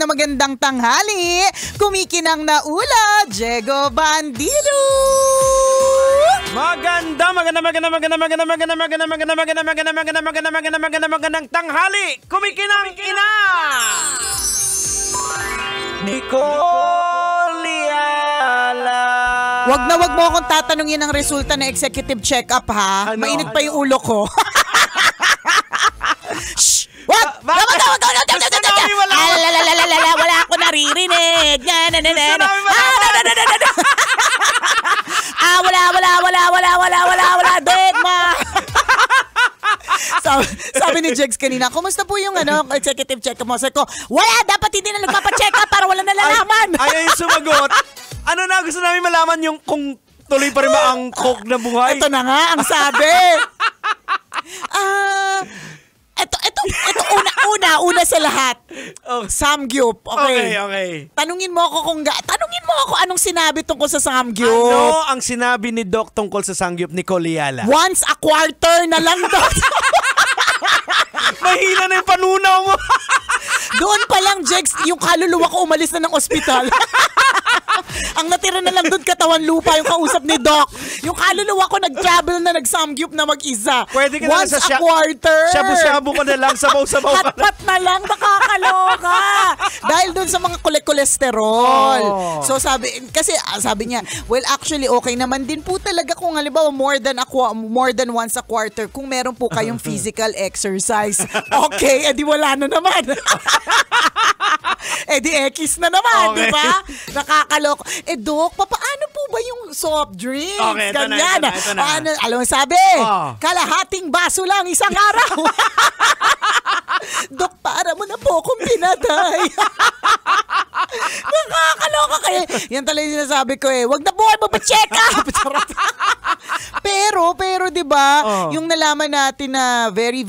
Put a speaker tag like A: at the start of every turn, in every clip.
A: Magandang tanghali. Kumikinang na ula, Diego Bandido.
B: Magandang tanghali. Kumikinang ina. Nicoliala.
A: Wag mo akong tatanungin ang resulta ng executive check-up, ha?
B: Ano?
A: Mainit pa yung ulo ko. Shh! Wag! Wala ako naririnig. Wala. Dogma! Sabi ni Jegs kanina, kumusta po yung executive check-up mo? Sabi ko, wala! Dapat hindi na nagpapa-check-up para wala nalalaman.
B: Ayaw yung sumagot. Ano na gusto namin malaman yung kung tuloy pa rin ba ang coke na buhay?
A: Ito na nga ang sabi. Ito una sa lahat.
B: Oh.
A: Samgyup. Okay. Tanungin mo ako anong sinabi tungkol sa Samgyup.
B: Ano ang sinabi ni Doc tungkol sa Samgyup ni Coliala?
A: Once a quarter na lang, Doc.
B: Mahina na yung panunaw mo.
A: Doon pa lang, Jegs, yung kaluluwa ko umalis na ng ospital. Ang natira na lang doon katawan lupa yung kausap ni Doc. Yung kaluluwa ko nag-travel na nag-samgyup na mag-isa.
B: Pwede ka na
A: once a quarter.
B: Shabu-shabu ka na lang, sabaw-sabaw ka na.
A: Hotpot na lang, nakakaloka. Dahil doon sa mga kolesterol.
B: Oh.
A: So sabi niya, well actually okay naman din po talaga kung halimbawa more than once a quarter kung meron po kayong physical exercise. Okay, edi wala na naman. Edi X na naman,
B: okay.
A: Di ba? Nakakaloko. Doc, paano po ba yung soft drinks?
B: Okay, ito na.
A: Alam mo sabi? Kalahating baso lang isang araw. Doc, para mo na po akong pinatay. Nakakaloka kayo. Yan talaga yung sinasabi ko wag na po kayo magpa-check up. pero di ba, yung nalaman natin na very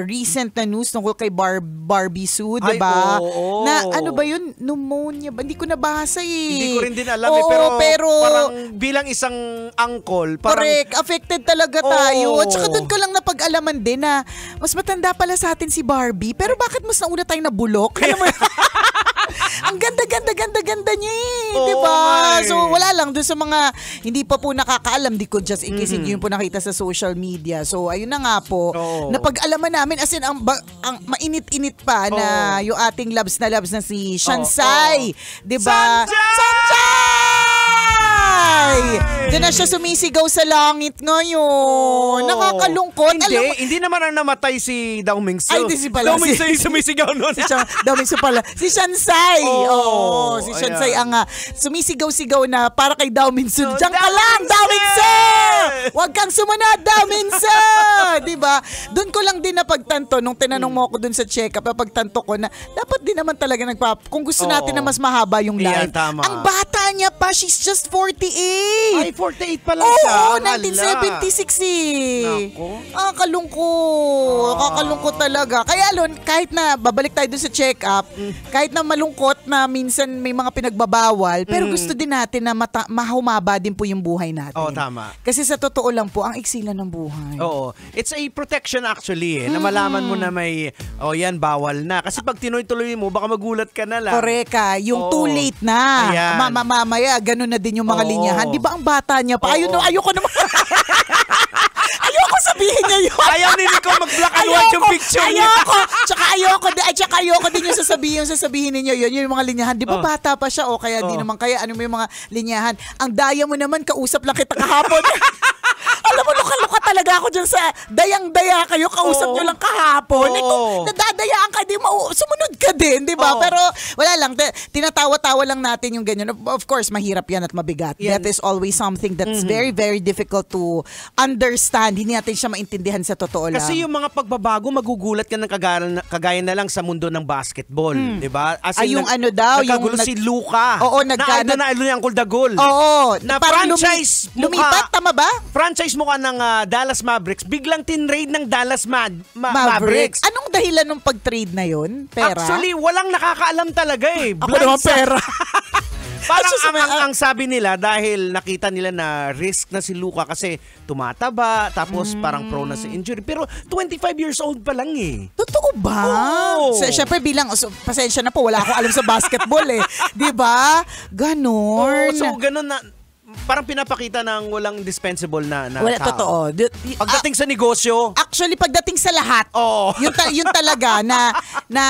A: recent na news tungkol kay Barbie Sue, di ba? Na ano ba yun? Pneumonia ba? Hindi ko nabasa
B: Hindi ko rin din alam pero parang bilang isang uncle, parang
A: correct, affected talaga tayo. At saka doon ko lang napag-alaman din na mas matanda pala sa atin si Barbie, pero bakit mas nauna tayong nabulok? Alam mo ang ganda niya di ba? So wala lang doon sa mga hindi pa po nakakaalam, di ko just in case hindi yun po nakita sa social media. So ayun na nga po, napag-alaman namin as in ang mainit-init pa na yung ating labs na si Shansai, di ba? Doon na siya sumisigaw sa langit ngayon. Nakakalungkot.
B: Hindi naman ang namatay si Dao Mingsu.
A: Ay, di si pala.
B: Dao Mingsu yung sumisigaw nun.
A: Dao Mingsu pala. Si Shansai. Si Shansai ang sumisigaw-sigaw na para kay Dao Mingsu. Diyan ka lang, Dao Mingsu! Huwag kang sumunod, Dao Mingsu! Diba? Doon ko lang din napagtanto, nung tinanong mo ako doon sa check-up, napagtanto ko na dapat din naman talaga kung gusto natin na mas mahaba yung life. Ang bata niya pa, she's just 48.
B: Ay, 48 pa lang siya.
A: Oo, 1976 Kakalungkot talaga. Kaya kahit na babalik tayo doon sa check-up, kahit na malungkot na minsan may mga pinagbabawal, pero gusto din natin na mahumaba din po yung buhay natin.
B: Oo, tama.
A: Kasi sa totoo lang po, ang iksi lang ng buhay.
B: Oo. It's a protection actually na malaman mo na may, yan, bawal na. Kasi pag tinuloy-tuloy mo, baka magulat ka na lang.
A: Correct ka. Yung too late na. Mamaya, ganun na din yung mga linyahan. Di ba ang bata niya pa? Ayoko naman. Ayoko sabihin niya yun.
B: Ayaw ni Nico mag-black and white yung picture niya.
A: Tsaka ayoko din yung sasabihin ninyo yun. Yung mga linyahan. Di ba bata pa siya? O kaya di naman kaya. Ano mo yung mga linyahan? Ang daya mo naman, kausap lang kita kahapon. Alam mo, luka-luka talaga ako dyan sa dayang-daya kayo. Kausap nyo lang kahapon. Kung nadadayaan ka, sumunod ka din. Di ba? Pero wala lang. Tinatawa-tawa lang natin yung ganyan. Of course, mahirap yan at mabigat. That is always something that's very, very difficult to understand. Hindi natin siya maintindihan sa totoo lang.
B: Kasi yung mga pagbabago, magugulat ka ng kagaya na lang sa mundo ng basketball. Diba?
A: Yung nagkagulo
B: si Luka.
A: Oo,
B: na ni Uncle Dagol.
A: Oo.
B: Na franchise
A: lumipat, tama ba?
B: Franchise mukha ng Dallas Mavericks, biglang tinrade ng Dallas Mavericks.
A: Anong dahilan ng pag-trade na yun? Pera?
B: Actually, walang nakakaalam talaga eh.
A: Ako naman pera.
B: Parang ang sabi nila dahil nakita nila na risk na si Luka kasi tumataba tapos parang prone na sa injury. Pero 25 years old pa lang eh.
A: Totoo ba?
B: Oo.
A: Siyempre pasensya na po, wala akong alam sa basketball eh. 'Di ba? Ganon.
B: So ganun na parang pinapakita ng walang dispensable na
A: Wala,
B: tao.
A: totoo.
B: Pagdating sa negosyo,
A: Actually, pagdating sa lahat,
B: Oo.
A: yun talaga na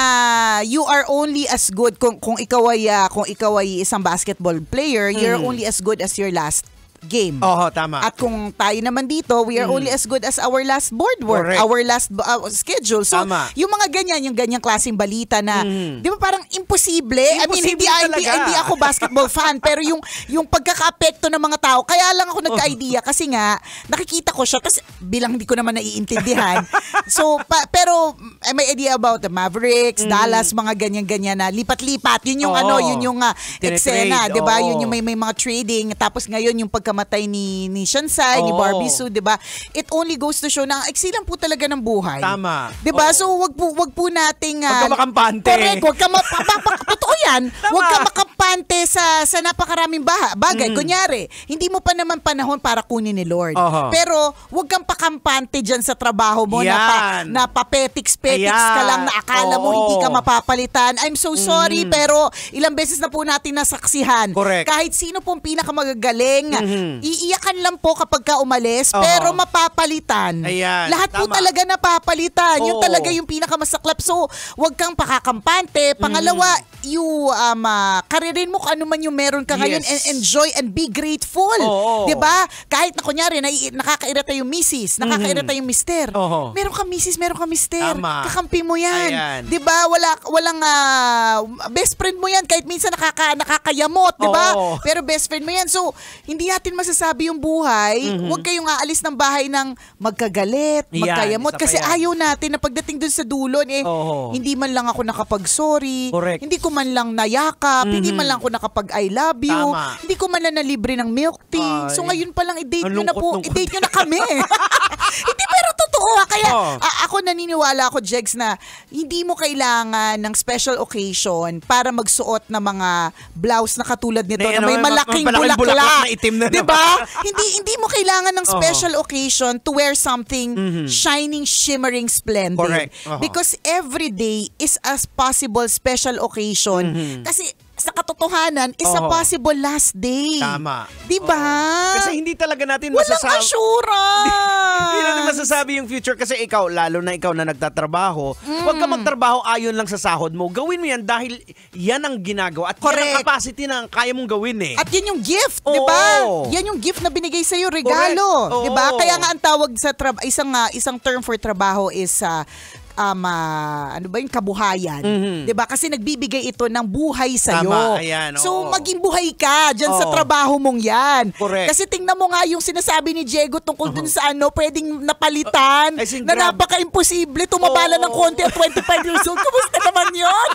A: you are only as good kung ikaw ay isang basketball player, you're only as good as your last game.
B: Oo, tama.
A: At kung tayo naman dito, we are only as good as our last board work,
B: Correct.
A: our last schedule. So,
B: Tama.
A: yung mga ganyan, yung ganyang klaseng balita na, di ba parang imposible? I mean,
B: Imposible talaga.
A: hindi ako basketball fan, pero yung pagkaka-apekto ng mga tao, kaya lang ako nagka-idea kasi nga, nakikita ko siya, tapos bilang hindi ko naman naiintindihan. So, pero may idea about the Mavericks, Dallas, mga ganyan-ganyan na lipat-lipat. Yun yung
B: Oo.
A: yun yung
B: Tinetrade,
A: eksena, di ba?
B: oo.
A: Yun yung may mga trading. Tapos ngayon, yung pagkamatay ni Shansai, ni
B: Oo.
A: Barbie Sue, 'di ba? It only goes to show na ang iksi lang po talaga ng buhay.
B: Tama.
A: 'Di ba?
B: Oo.
A: So wag po nating
B: Huwag ka makampante.
A: Correct, wag ka totoo 'yan.
B: Tama.
A: Wag ka makampante sa napakaraming bagay. Kunyari, hindi mo pa naman panahon para kunin ni Lord.
B: Oho.
A: Pero wag kang pakampante diyan sa trabaho mo
B: Yan.
A: na papetiks-petiks ka
B: Ayan.
A: lang na akala mo
B: Oo.
A: hindi ka mapapalitan. I'm so sorry pero ilang beses na po natin nasaksihan.
B: Correct.
A: Kahit sino pong pinakamagagaling, iiyakan lang po kapag ka umalis,
B: Oo.
A: pero mapapalitan.
B: Ayan,
A: Lahat po
B: tama.
A: talaga napapalitan. Yun
B: Oo.
A: talaga yung pinakamasaklap. So, wag kang pakakampante. Pangalawa, karirin mo kung ano man yung meron ka ngayon
B: Yes.
A: and enjoy and be grateful.
B: Oo.
A: 'Di ba? Kahit na kunyari, nakakairita yung misis, nakakairita yung mister.
B: Oo.
A: Meron ka misis, meron ka mister.
B: Tama.
A: Kakampi mo yan.
B: Ayan.
A: 'Di ba? Walang best friend mo yan kahit minsan nakakayamot, 'di ba?
B: Oo.
A: Pero best friend mo yan. So, hindi natin masasabi yung buhay. Huwag kayong aalis ng bahay ng magkagalit,
B: Yan,
A: magkayamot.
B: isa pa
A: Kasi
B: yan.
A: ayaw natin na pagdating dun sa dulon,
B: Oo.
A: hindi man lang ako nakapag-sorry.
B: Correct.
A: Hindi ko man lang nayakap. Hindi man lang ako nakapag-I love you.
B: Tama.
A: Hindi ko man lang nalibre ng milk tea. So,
B: Ay.
A: ngayon pa lang, i-date
B: Ang
A: nyo na po.
B: lungkot-lungkot.
A: I-date nyo na kami. Hindi, pero totoo. Kaya,
B: Oo.
A: ako naniniwala ako, Jegs, na hindi mo kailangan ng special occasion para magsuot ng mga blouse na katulad nito na may malaking bulaklak
B: na itim na
A: diba? hindi mo kailangan ng special occasion to wear something shining, shimmering, splendid.
B: Correct.
A: Because every day is a possible special occasion. Kasi sa katotohanan, is a
B: Oo.
A: possible last day.
B: Tama.
A: Diba?
B: Kasi hindi talaga natin
A: walang
B: masasabi.
A: assurance.
B: Hindi natin masasabi yung future kasi lalo na ikaw na nagtatrabaho, huwag ka magtrabaho ayon lang sa sahod mo. Gawin mo yan dahil yan ang ginagawa at yan ang
A: Correct.
B: capacity na kaya mong gawin eh.
A: At yan yung gift,
B: Oo.
A: 'di ba? Yan yung gift na binigay sa iyo, regalo,
B: Correct.
A: 'di ba?
B: Oo.
A: Kaya nga ang tawag sa isang term for trabaho is ano ba yung kabuhayan, 'di ba? Kasi nagbibigay ito ng buhay sa iyo.
B: Tama, ayan,
A: So
B: oo.
A: maging buhay ka diyan sa
B: Oo.
A: trabaho mong 'yan.
B: Correct.
A: Kasi tingnan mo nga yung sinasabi ni Diego tungkol dun sa pwedeng napalitan
B: I think
A: na
B: grabe.
A: napaka-imposible tumabala ng
B: Oo.
A: konti at 25 years old. Kumusta naman 'yon?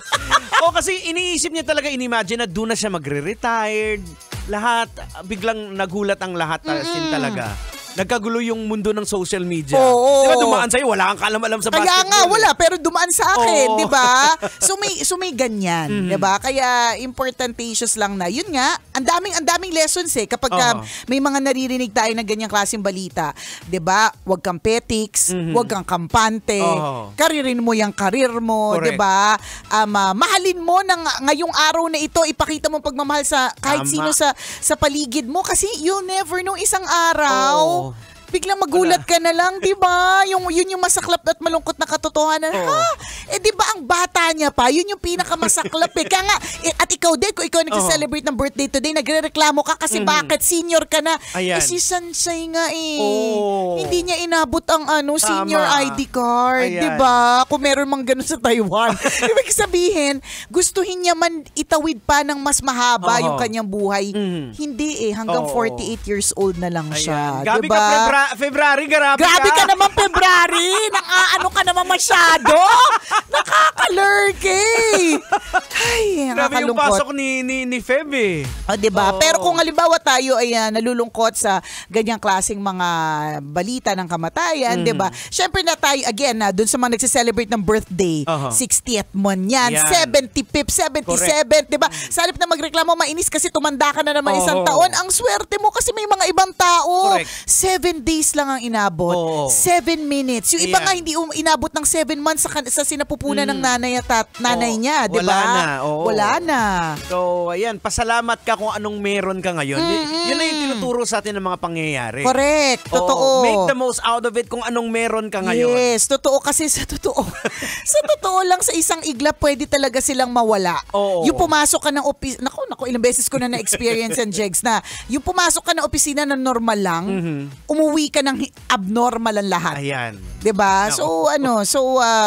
B: O kasi iniisip niya talaga, inimagine na doon na siya magre-retired. Lahat, biglang nagulat ang lahat din talaga. Nagkagulo yung mundo ng social media.
A: Oo.
B: Di ba dumaan sa'yo, wala kang kaalam-alam sa
A: Kaya
B: basketball.
A: nga, wala. Pero dumaan sa akin,
B: Oo.
A: di ba? So may ganyan, di ba? Kaya importantatious lang na. Yun nga, ang daming lessons kapag
B: Oo.
A: may mga naririnig tayo ng ganyang klaseng balita. Di ba? Huwag kang petiks, huwag kang kampante,
B: Oo.
A: karirin mo yung karir mo, di
B: Correct.
A: ba? Mahalin mo ngayong araw na ito, ipakita mo pagmamahal sa kahit
B: Tama.
A: sino sa paligid mo kasi you'll never know isang araw.
B: Oo.
A: Biglang magulat ka na lang, 'di ba? Yun yung masaklap at malungkot na katotohanan.
B: Oo.
A: Ha? 'Di ba ang bata niya pa, yun yung pinakamasaklap Kaya nga at ikaw din, kung ikaw nagse-celebrate ng birthday today, nagrereklamo ka kasi bakit senior ka na.
B: Ayan.
A: Si Sansay nga
B: Oo.
A: hindi niya inabot ang senior
B: Tama.
A: ID card,
B: Ayan.
A: 'di ba? Kung meron mang ganun sa Taiwan. Ibig sabihin, gustuhin niya man itawid pa ng mas mahaba
B: Oo.
A: yung kanyang buhay. Hindi hanggang
B: Oo.
A: 48 years old na lang siya,
B: Ayan. Gabi
A: 'di ba?
B: ka, February, grabe
A: Grabe ka naman, February! Ano ka naman masyado? Nakaka-lurk eh! Ay, Ay,
B: Grabe yung
A: nakakalungkot.
B: pasok ni Feb eh.
A: Diba?
B: Oo.
A: Pero kung halimbawa tayo ay nalulungkot sa ganyang klaseng mga balita ng kamatayan, diba? Syempre na tayo, again, dun sa mga nagse-celebrate ng birthday, 60th mo yan,
B: Yan.
A: 75th, 77th, diba? Sa halip na magreklamo, mainis kasi tumanda ka na naman isang taon. Ang swerte mo kasi may mga ibang tao.
B: Correct.
A: 7 days lang ang inabot. 7 minutes. Yung iba nga hindi inabot ng 7 months sa sinapupunan ng nanay at nanay niya, diba?
B: Wala na. Oo.
A: Wala na.
B: So, ayan, pasalamat ka kung anong meron ka ngayon. Yun na yung tinuturo sa atin ng mga pangyayari.
A: Correct. Totoo.
B: Oo, make the most out of it kung anong meron ka ngayon.
A: Yes, totoo kasi sa totoo. Sa totoo lang sa isang iglap pwede talaga silang mawala.
B: Oo.
A: Yung pumasok ka ng naku, ilang beses ko na na-experience yan, Jegs, na yung pumasok ka ng opisina na normal lang, umuwi ka ng abnormal ang lahat.
B: Ayan.
A: 'Di ba? So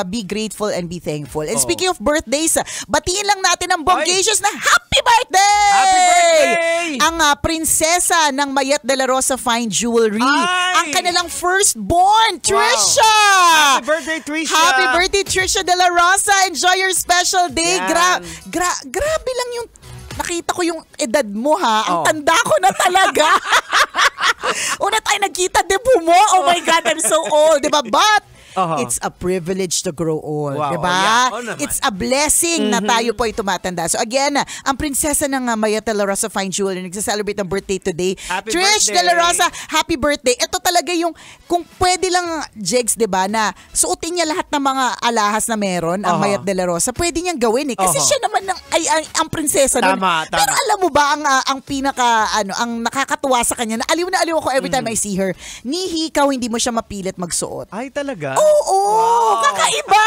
A: be grateful and be thankful. And speaking of birthdays, batiin lang natin ang bonggacious na happy birthday!
B: Happy birthday!
A: Ang prinsesa ng Mayet de la Rosa Fine Jewelry,
B: Ay!
A: ang kanilang firstborn, Trisha!
B: Happy birthday, Trisha!
A: Happy birthday, Trisha de la Rosa! Enjoy your special day.
B: Yan.
A: Grabe lang yung nakita ko yung edad mo, ha. Ang tanda ko na talaga. Una tayo nagkita, debo mo. Oh my God, I'm so old. Diba? But, it's a privilege to grow old.
B: Wow.
A: Diba?
B: Yeah. Naman.
A: It's a blessing na tayo po ay tumatanda. So again, ang prinsesa ng Mayet de la Rosa Fine Jewelry nagsa-celebrate ng birthday today.
B: Happy
A: Trish
B: birthday.
A: de la Rosa, happy birthday. Ito talaga yung, kung pwede lang, Jegs, diba, na suotin niya lahat ng mga alahas na meron, ang Mayet de la Rosa, pwede niyang gawin eh. Kasi siya naman ang prinsesa nun.
B: Tama.
A: Pero alam mo ba, ang pinaka, ang nakakatuwa sa kanya, na aliw ako every time I see her, ni hikaw, hindi mo siya mapilit magsuot.
B: Ay, talaga?
A: Oo,
B: Wow.
A: kakaiba!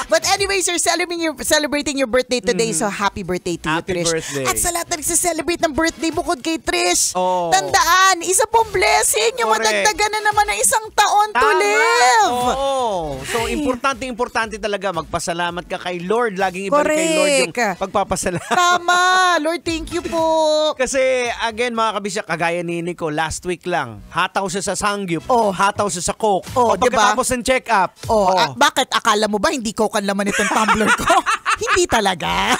A: But anyways, you're celebrating your birthday today, so happy birthday to
B: Happy
A: you, Trish.
B: birthday.
A: At sa lahat na nagsiselebrate ng birthday bukod kay Trish,
B: Oo.
A: tandaan, isa pong blessing yung
B: Correct.
A: madagdagan na naman ng isang taon to
B: Tama.
A: live.
B: Oo. So, importante talaga magpasalamat ka kay Lord. Laging ibalik kay Lord yung
A: Correct.
B: pagpapasalamat.
A: Tama, Lord, thank you po.
B: Kasi, again, mga kabisya, kagaya ni Nico, last week lang, hataw siya sa Sangyup, hataw siya sa Coke.
A: Oh,
B: O pagkatapos ng check-up,
A: Bakit? Akala mo ba hindi ko kan laman itong tumbler ko? Hindi talaga.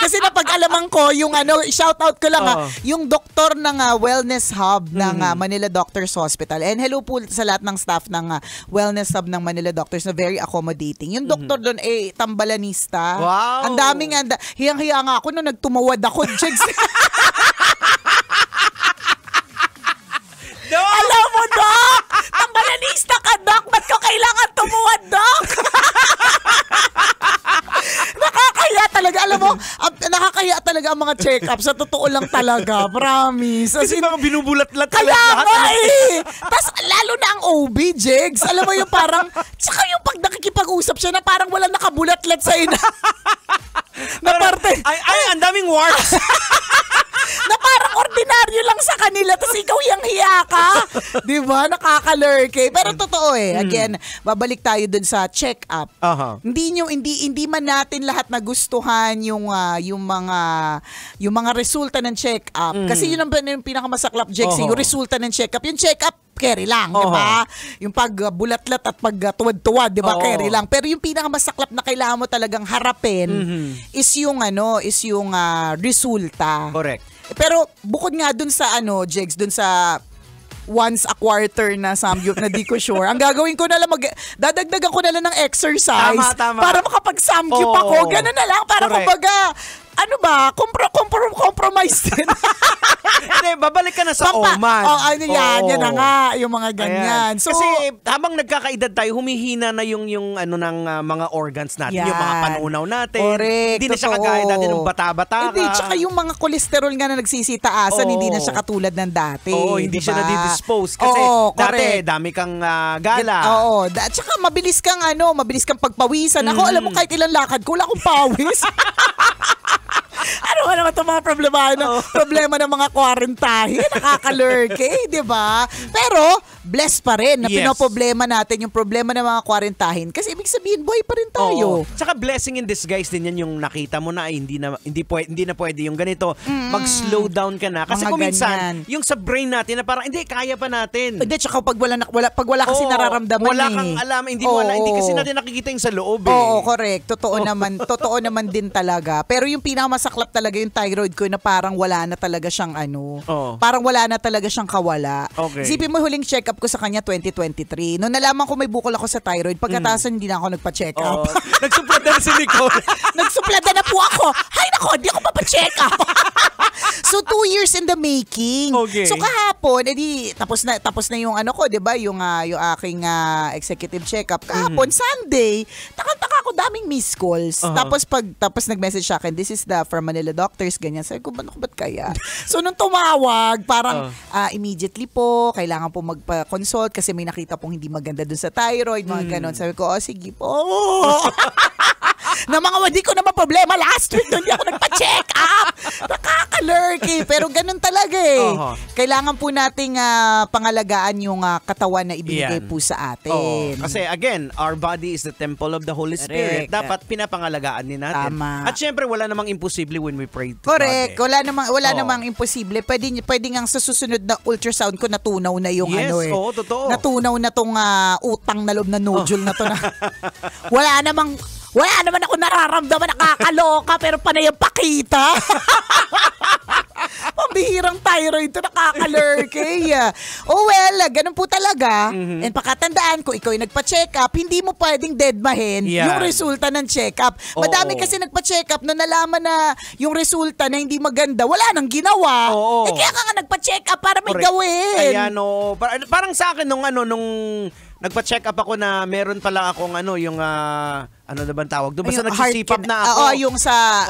A: Kasi napag-alaman ko yung shout-out ko lang yung doktor ng Wellness Hub ng Manila Doctors Hospital. And hello po sa lahat ng staff ng Wellness Hub ng Manila Doctors na very accommodating. Yung doktor doon tambalanista.
B: Wow!
A: Ang daming hiyang-hiya nga ako nung nagtumawad ako. Jigs. Alam mo, Doc! Tambalanista ka, Doc! Ba't ko kailangan tumuwad, Doc? Nakakaya talaga. Alam mo, nakakaya talaga ang mga check-up. Sa totoo lang talaga. Promise.
B: kasi mga binubulat-lat
A: Kaya nga eh! Tapos lalo na ang OB, Jigs. Alam mo yung parang, tsaka yung pag nakikipag-usap siya na parang walang nakabulat-lat sa'yo na parte.
B: Ay, ang daming warts.
A: Na parang ordinaryo lang sa kanila tapos ikaw yung hiya ka. Di ba? Nakakalurke. Pero totoo eh. Again, babalik tayo dun sa check-up. Hindi man natin lahat nagustuhan yung mga resulta ng check-up. Kasi yun ang pinakamasaklap, Jex, yung resulta ng check-up. Yung check-up, carry lang, di ba? Yung pagbulatlat at pagtuwad-tuwad, di ba? Carry lang. Pero yung pinakamasaklap na kailangan mo talagang harapin is yung resulta.
B: Correct.
A: Pero bukod nga dun sa Jegs, dun sa once a quarter na samgyup na di ko sure. Ang gagawin ko na lang, dadagdagan ko na lang ng exercise
B: Tama.
A: para makapag-samgyup ako. Ganun na lang, para kumbaga, compromise din.
B: Hindi, babalik ka na sa Oman.
A: Yan na nga, yung mga ganyan.
B: Ayan.
A: So,
B: kasi habang nagkakaedad tayo, humihina na yung ng mga organs natin, yung mga panunaw natin.
A: Correct,
B: hindi na siya
A: totoo.
B: kagaya dati nung bata-bata ka.
A: Hindi, tsaka yung mga kolesterol nga na nagsisitaasan, hindi na siya katulad ng dati.
B: Oo, hindi
A: diba?
B: siya nadidispose. Kasi dati, dami kang gala.
A: Oo, tsaka mabilis kang pagpawisan. Ako, alam mo, kahit ilang lakad ko, wala akong pawis. Ano naman itong mga problema ng mga kwarentahe, nakakalurke, di ba? Pero, blessed pa rin na
B: Yes.
A: pinoproblema natin yung problema ng mga kwarentahin. Kasi ibig sabihin, buhay pa rin tayo.
B: Oo. Tsaka blessing in disguise din yan yung nakita mo na ay hindi na pwede yung ganito. Mag-slow down ka na. Kasi
A: Mga
B: kung minsan,
A: ganyan.
B: yung sa brain natin na parang, hindi, kaya pa natin.
A: Hindi, tsaka pag wala kasi
B: Oo,
A: nararamdaman
B: wala
A: eh.
B: kang alam, hindi
A: Oo.
B: kasi natin nakikita yung sa loob eh.
A: Oo, correct. Totoo naman din talaga. Pero yung pinakamasaklap talaga yung thyroid ko na parang wala na talaga siyang
B: Oo.
A: parang wala na talaga siyang kawala.
B: Okay.
A: Isipin mo huling check-up ko sa kanya 2023. Noong nalaman ko may bukol ako sa thyroid, pagkatapos hindi na ako nagpa-check up.
B: Oo. Nagsuplada na si Nicole.
A: Nagsuplada na po ako. Hay nako, hindi ako papacheck up. So 2 years in the making.
B: Okay.
A: So kahapon, edi tapos na yung ko, 'di ba? Yung aking executive check-up. Kahapon Sunday, taka-taka ako daming missed calls. Tapos nag-message sa akin, this is from Manila Doctors, ganyan. Sabi ko, ba't kaya? So nung tumawag, parang immediately po, kailangan po magpa-consult kasi may nakita pong hindi maganda dun sa thyroid, mga ganon. Sabi ko, sige po. Na mga wadi ko naman problema last week doon, hindi ako nagpa-check up. Nakakalurky. Pero ganun talaga eh. Kailangan po nating pangalagaan yung katawan na ibinigay po sa atin.
B: Kasi again, our body is the temple of the Holy Spirit.
A: Correct.
B: Dapat pinapangalagaan din natin.
A: Tama.
B: At syempre, wala namang imposible when we pray to
A: Correct.
B: God.
A: Wala namang imposible. Pwede nga sa susunod na ultrasound ko natunaw na yung
B: Yes,
A: eh.
B: totoo.
A: Natunaw na tong utang na loob na nodule na to na. Wala naman ako nararamdaman, nakakaloka, pero panay ang pakita. Pambihirang thyroid to, nakakalurky. Oh well, ganun po talaga. And pakatandaan ko, ikaw yung nagpa-check up, hindi mo pwedeng deadmahin yung resulta ng check up. Madami kasi nagpa-check up na nalaman na yung resulta na hindi maganda, wala nang ginawa. Kaya nga nagpa-check up para may gawin.
B: Ayan, parang sa akin nung nagpa-check up ako na meron pala akong yung ano na bang tawag? Doon basta nagsisipap na ako.
A: Yung sa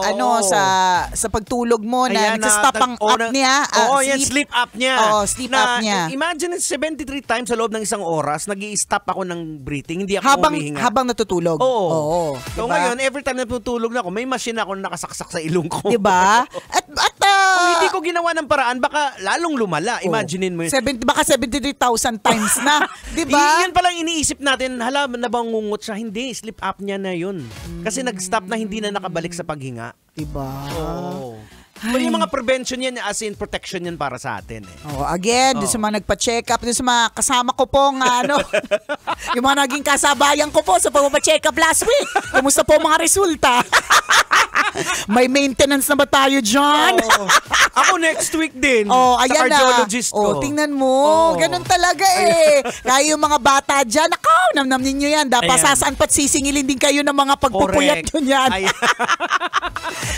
A: sa pagtulog mo na nagsa-stop ang apnea.
B: Yan, sleep apnea.
A: Sleep apnea.
B: Imagine 73 times sa loob ng isang oras, nag-i-stop ako ng breathing, hindi ako humihinga.
A: Habang natutulog.
B: Oo. So
A: diba?
B: ngayon, every time natutulog na ako, may machine ako na nakasaksak sa ilong ko.
A: Diba? At
B: kung hindi ko ginawa ng paraan, baka lalong lumala. Imaginein mo yun.
A: Baka 73,000 times na. Diba?
B: Yan palang iniisip natin, hala, nabangungot siya. Hindi, sleep apnea na yun. Kasi nag-stop na, hindi na nakabalik sa paghinga.
A: Diba?
B: Oo. So, yung mga prevention yan, as in protection yan para sa atin.
A: Again, doon sa mga nagpa-check up, doon sa mga kasama ko pong yung mga naging kasabayan ko po sa pagpapacheck up last week. Kumusta po mga resulta? May maintenance na ba tayo dyan?
B: Ako next week din.
A: Ayan
B: sa cardiologist ko.
A: Tingnan mo. Ganun talaga eh. Kaya yung mga bata dyan, namnam ninyo yan. Dapat sasaan pat sisingilin din kayo ng mga pagpupuyat nyo yan.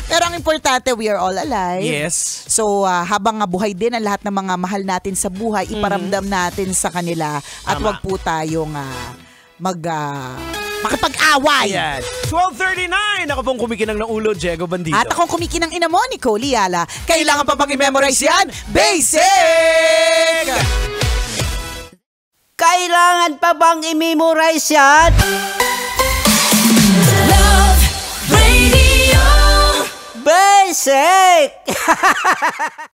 A: Pero ang importante, we are all alive.
B: Yes.
A: So, habang buhay din ang lahat ng mga mahal natin sa buhay, iparamdam natin sa kanila at wag po tayong makipag-away.
B: Ayan. 12:39. Ako pong kumikinang ng ulo, Diego Bandido.
A: At akong kumikinang ina mo, Nicole Liala. Kailangan pa bang i-memorize yan? Basic!
C: Kailangan pa bang i-memorize yan?
D: Love Radio.
C: Basic!